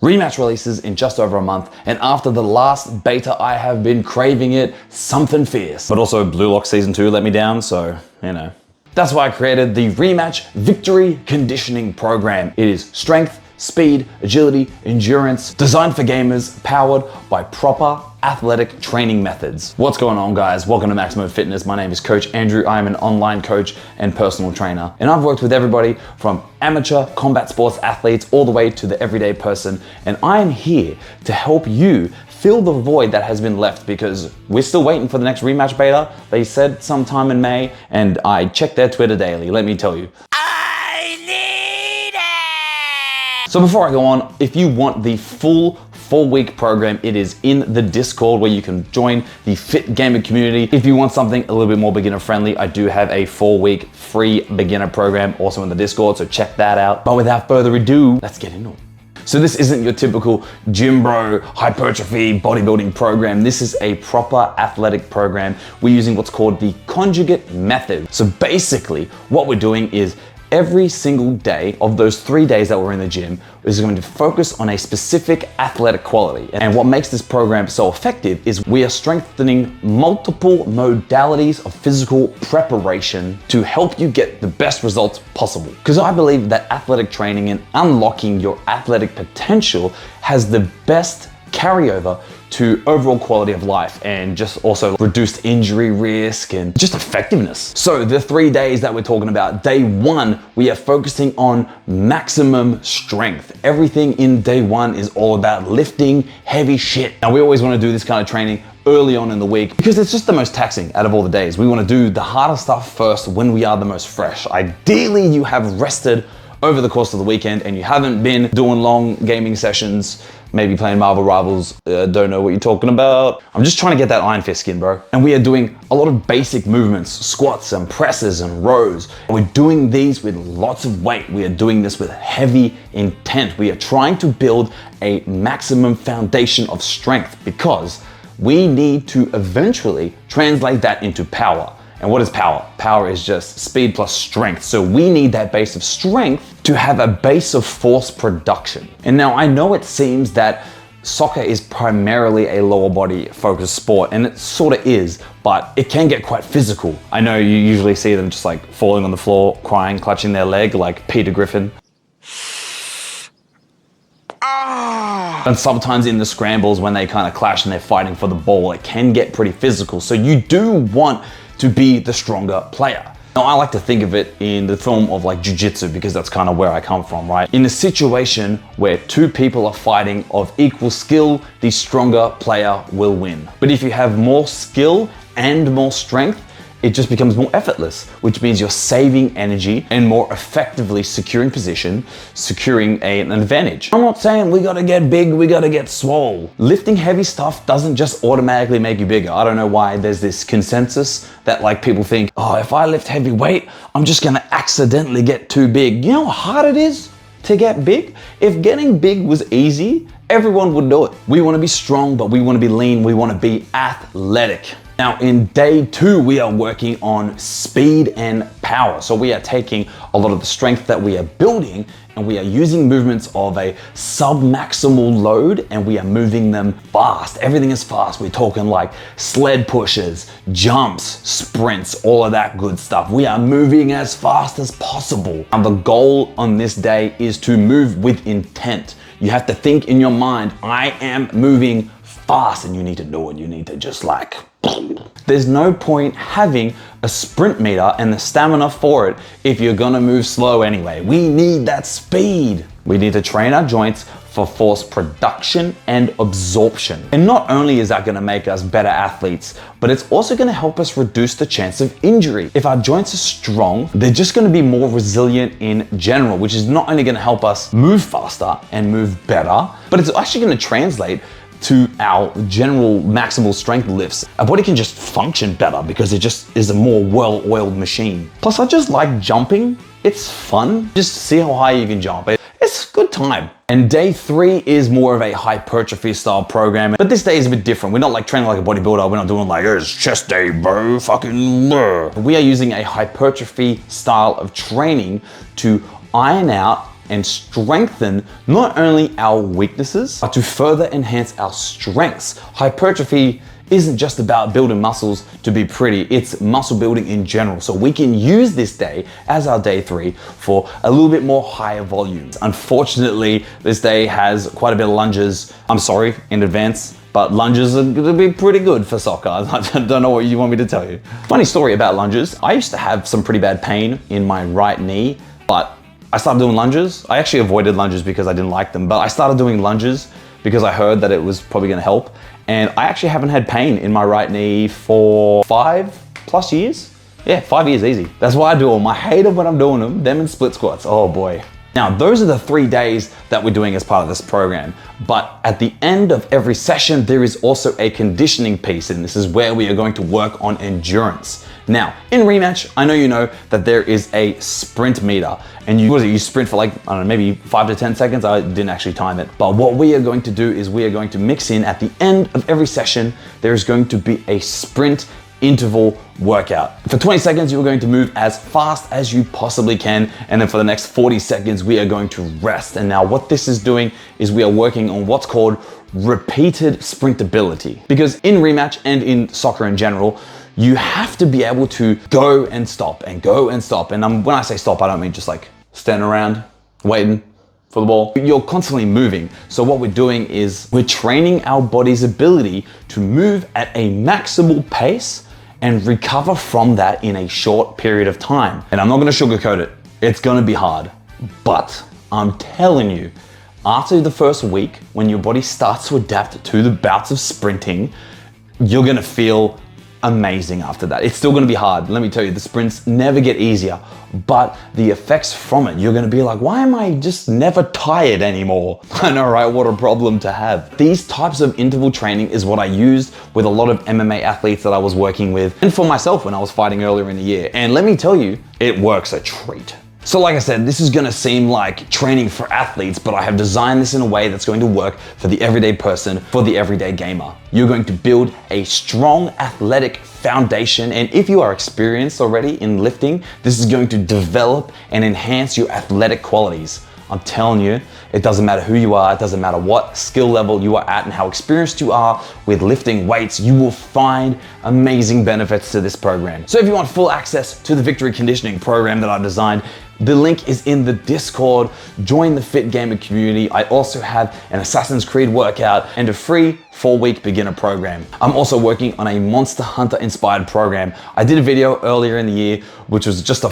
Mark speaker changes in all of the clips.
Speaker 1: REMATCH releases in just over a month, and after the last beta, I have been craving it something fierce. But also Blue Lock Season 2 let me down, so, you know. That's why I created the REMATCH Victory Conditioning Program. It is strength, speed, agility, endurance, designed for gamers, powered by proper athletic training methods. What's going on, guys? Welcome to Maximum Fitness. My name is Coach Andrew. I am an online coach and personal trainer. And I've worked with everybody from amateur combat sports athletes all the way to the everyday person. And I am here to help you fill the void that has been left, because we're still waiting for the next REMATCH beta. They said sometime in May, and I check their Twitter daily, let me tell you. So before I go on, if you want the full 4-week program, it is in the Discord where you can join the fit gamer community. If you want something a little bit more beginner friendly, I do have a 4-week free beginner program also in the Discord, so check that out. But without further ado, let's get into it. So this isn't your typical gym bro, hypertrophy, bodybuilding program. This is a proper athletic program. We're using what's called the conjugate method. So basically what we're doing is every single day of those 3 days that we're in the gym is going to focus on a specific athletic quality. And what makes this program so effective is we are strengthening multiple modalities of physical preparation to help you get the best results possible. Because I believe that athletic training and unlocking your athletic potential has the best carryover to overall quality of life and just also reduced injury risk and just effectiveness. So the 3 days that we're talking about, day 1, we are focusing on maximum strength. Everything in day 1 is all about lifting heavy shit. Now we always want to do this kind of training early on in the week because it's just the most taxing out of all the days. We want to do the harder stuff first when we are the most fresh. Ideally, you have rested over the course of the weekend and you haven't been doing long gaming sessions, maybe playing Marvel Rivals. Don't know what you're talking about. I'm just trying to get that Iron Fist skin, bro. And we are doing a lot of basic movements, squats and presses and rows. And we're doing these with lots of weight. We are doing this with heavy intent. We are trying to build a maximum foundation of strength because we need to eventually translate that into power. And what is power? Power is just speed plus strength. So we need that base of strength to have a base of force production. And now I know it seems that soccer is primarily a lower body focused sport, and it sort of is, but it can get quite physical. I know you usually see them just like falling on the floor, crying, clutching their leg like Peter Griffin. And sometimes in the scrambles when they kind of clash and they're fighting for the ball, it can get pretty physical. So you do want to be the stronger player. Now, I like to think of it in the form of like jiu-jitsu because that's kind of where I come from, right? In a situation where two people are fighting of equal skill, the stronger player will win. But if you have more skill and more strength, it just becomes more effortless, which means you're saving energy and more effectively securing position, securing an advantage. I'm not saying we gotta get big, we gotta get swole. Lifting heavy stuff doesn't just automatically make you bigger. I don't know why there's this consensus that like people think, oh, if I lift heavy weight, I'm just gonna accidentally get too big. You know how hard it is to get big? If getting big was easy, everyone would do it. We wanna be strong, but we wanna be lean, we wanna be athletic. Now in day 2, we are working on speed and power. So we are taking a lot of the strength that we are building and we are using movements of a sub-maximal load and we are moving them fast. Everything is fast. We're talking like sled pushes, jumps, sprints, all of that good stuff. We are moving as fast as possible. And the goal on this day is to move with intent. You have to think in your mind, I am moving fast, and you need to do it. You need to just like, there's no point having a sprint meter and the stamina for it if you're gonna move slow anyway. We need that speed. We need to train our joints for force production and absorption. And not only is that gonna make us better athletes, but it's also gonna help us reduce the chance of injury. If our joints are strong, they're just gonna be more resilient in general, which is not only gonna help us move faster and move better, but it's actually gonna translate to our general maximal strength lifts. Our body can just function better because it just is a more well-oiled machine. Plus, I just like jumping. It's fun. Just see how high you can jump. It's a good time. And day 3 is more of a hypertrophy style program. But this day is a bit different. We're not like training like a bodybuilder. We're not doing like, it's chest day, bro, fucking blur. We are using a hypertrophy style of training to iron out and strengthen not only our weaknesses, but to further enhance our strengths. Hypertrophy isn't just about building muscles to be pretty, it's muscle building in general. So we can use this day as our day 3 for a little bit more higher volumes. Unfortunately, this day has quite a bit of lunges. I'm sorry in advance, but lunges are gonna be pretty good for soccer. I don't know what you want me to tell you. Funny story about lunges. I used to have some pretty bad pain in my right knee, but I started doing lunges. I actually avoided lunges because I didn't like them, but I started doing lunges because I heard that it was probably gonna help. And I actually haven't had pain in my right knee for 5+ years. Yeah, 5 years easy. That's why I do them. I hate them when I'm doing them and split squats. Oh boy. Now, those are the 3 days that we're doing as part of this program. But at the end of every session, there is also a conditioning piece, and this is where we are going to work on endurance. Now, in Rematch, I know you know that there is a sprint meter, and you sprint for like, I don't know, maybe 5 to 10 seconds. I didn't actually time it. But what we are going to do is we are going to mix in at the end of every session, there is going to be a sprint interval workout. For 20 seconds, you're going to move as fast as you possibly can. And then for the next 40 seconds, we are going to rest. And now what this is doing is we are working on what's called repeated sprintability. Because in Rematch and in soccer in general, you have to be able to go and stop and go and stop. And when I say stop, I don't mean just like standing around waiting for the ball. You're constantly moving. So what we're doing is we're training our body's ability to move at a maximal pace and recover from that in a short period of time. And I'm not gonna sugarcoat it. It's gonna be hard, but I'm telling you, after the first week, when your body starts to adapt to the bouts of sprinting, you're gonna feel amazing after that. It's still gonna be hard. Let me tell you, the sprints never get easier, but the effects from it, you're gonna be like, why am I just never tired anymore? I know, right? What a problem to have. These types of interval training is what I used with a lot of MMA athletes that I was working with, and for myself when I was fighting earlier in the year. And let me tell you, it works a treat. So like I said, this is gonna seem like training for athletes, but I have designed this in a way that's going to work for the everyday person, for the everyday gamer. You're going to build a strong athletic foundation, and if you are experienced already in lifting, this is going to develop and enhance your athletic qualities. I'm telling you, it doesn't matter who you are, it doesn't matter what skill level you are at and how experienced you are with lifting weights, you will find amazing benefits to this program. So if you want full access to the Victory Conditioning program that I've designed, the link is in the Discord. Join the Fit Gamer community. I also have an Assassin's Creed workout and a free 4-week beginner program. I'm also working on a Monster Hunter inspired program. I did a video earlier in the year, which was just a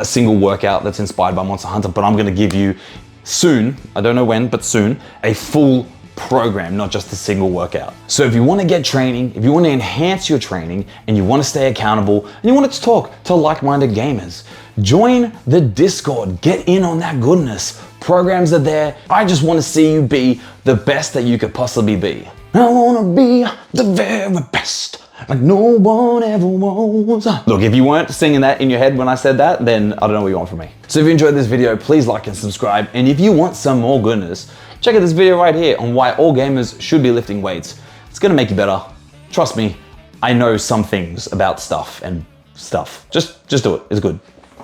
Speaker 1: single workout that's inspired by Monster Hunter, but I'm gonna give you soon, I don't know when, but soon, a full program, not just a single workout. So if you want to get training, if you want to enhance your training, and you want to stay accountable, and you want to talk to like-minded gamers, join the Discord, get in on that goodness. Programs are there. I just want to see you be the best that you could possibly be. I want to be the very best, like no one ever was. Look, if you weren't singing that in your head when I said that, then I don't know what you want from me. So if you enjoyed this video, please like and subscribe. And if you want some more goodness, check out this video right here on why all gamers should be lifting weights. It's gonna make you better. Trust me, I know some things about stuff and stuff. Just do it, it's good.